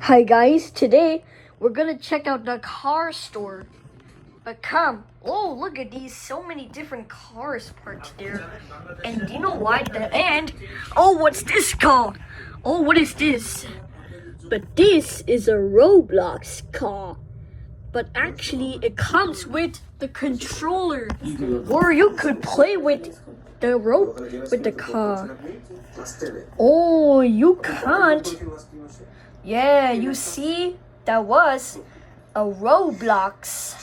Hi guys, today we're gonna check out the car store. But come, oh look at these, so many different cars parked there. And you know what? Oh, what's this called? Oh, what is this? But this is a Roblox car. But actually it comes with the controller, or you could play with the car. Oh, you can't. Yeah, you see, that was a Roblox.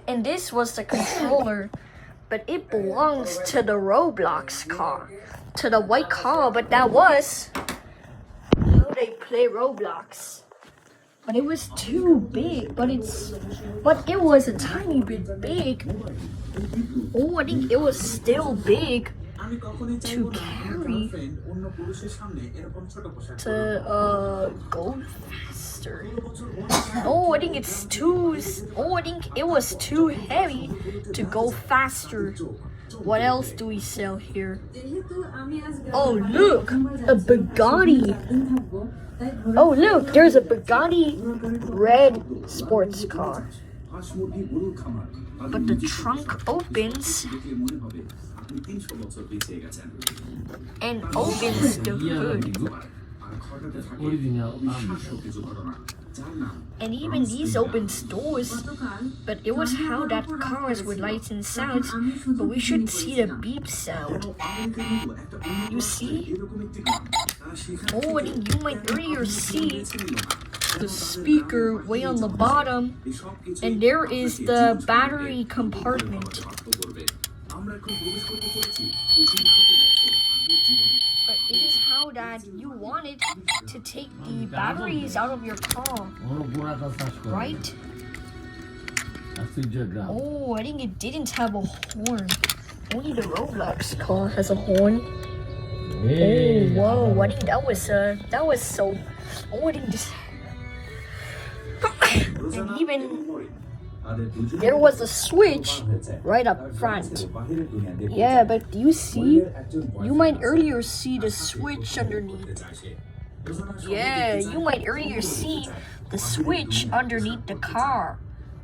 And this was the controller, but it belongs to the Roblox car, to the white car. But that was how they play Roblox. But it was too big. But it was a tiny bit big. Oh, I think it was still big to carry, to go faster. Oh, I think it was too heavy to go faster. What else do we sell here? Oh, look, a Bugatti. Oh, look, there's a Bugatti red sports car. But the trunk opens and opens the hood. And even these open doors. But it was how that cars with lights and sounds. But we should see the beep sound. You see? Oh, I think you might earlier see the speaker way on the bottom. And there is the battery compartment. But it is how that you wanted to take the batteries out of your car, right? Oh, I think it didn't have a horn. Only the Roblox car has a horn. Oh, whoa! I think that was so. Oh, I think this. And even there was a switch right up front. Yeah, but you might earlier see the switch underneath. Yeah, you might earlier see the switch underneath the car.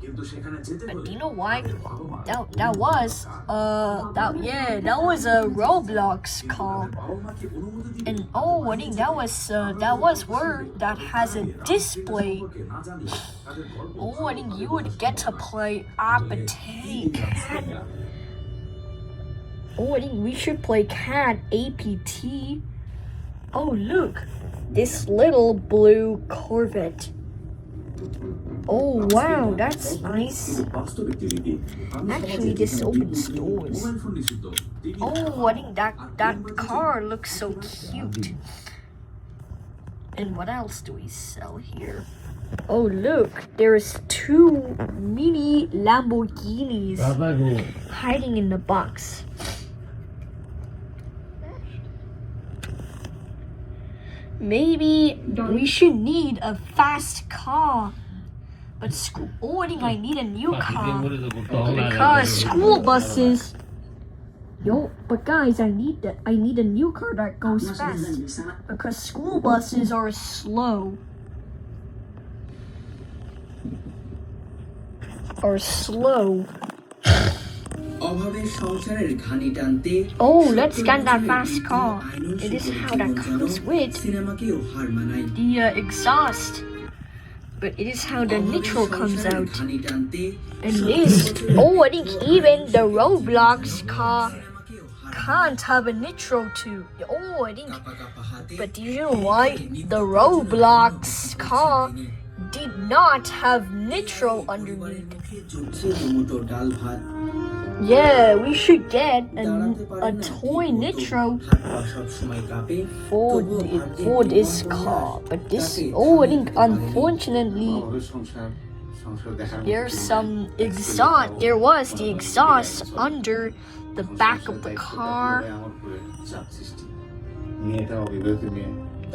But you know why? That was a Roblox car. And oh, I think that was where that has a display. Oh, I think you would get to play Cat. Oh, I think we should play Cat APT. Oh, look, this little blue Corvette. Oh wow, that's nice. Actually, this opens doors. Oh, I think that car looks so cute. And what else do we sell here? Oh look, there's two mini Lamborghinis hiding in the box. Maybe we should need a fast car. But I think I need a new car. Because school buses. But guys, I need a new car that goes fast. Because school buses are slow. Oh, let's get that fast car. It is how that comes with the exhaust. But it is how the nitro comes out. And this, I think even the Roblox car can't have a nitro too. Oh, I think, but do you know why? The Roblox car did not have nitro underneath. Yeah, we should get a toy nitro for this car. But this, I think unfortunately there's some exhaust. There was the exhaust under the back of the car.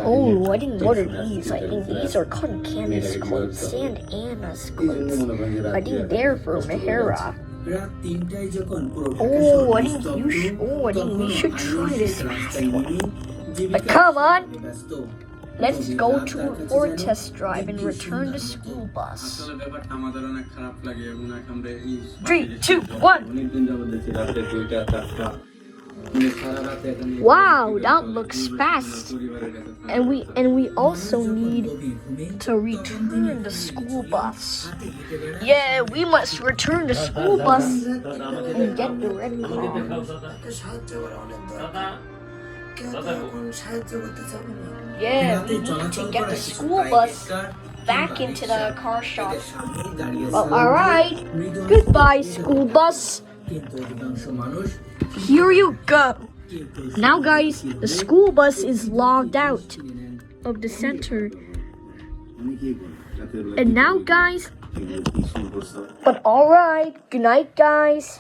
Oh, I think what are these? I think these are cotton candy's clothes and Anna's clothes. I think they're for Mahara. Oh, I think we should try this fast one. But come on. Let's go for a test drive and return the school bus. 3, 2, 1. Wow, that looks fast. And we also need to return the school bus. Yeah, we must return the school bus and get the red car. Yeah, we need to get the school bus back into the car shop. Well, alright. Goodbye, school bus. Here you go. Now, guys, the school bus is logged out of the center. And now, guys, but alright. Good night, guys.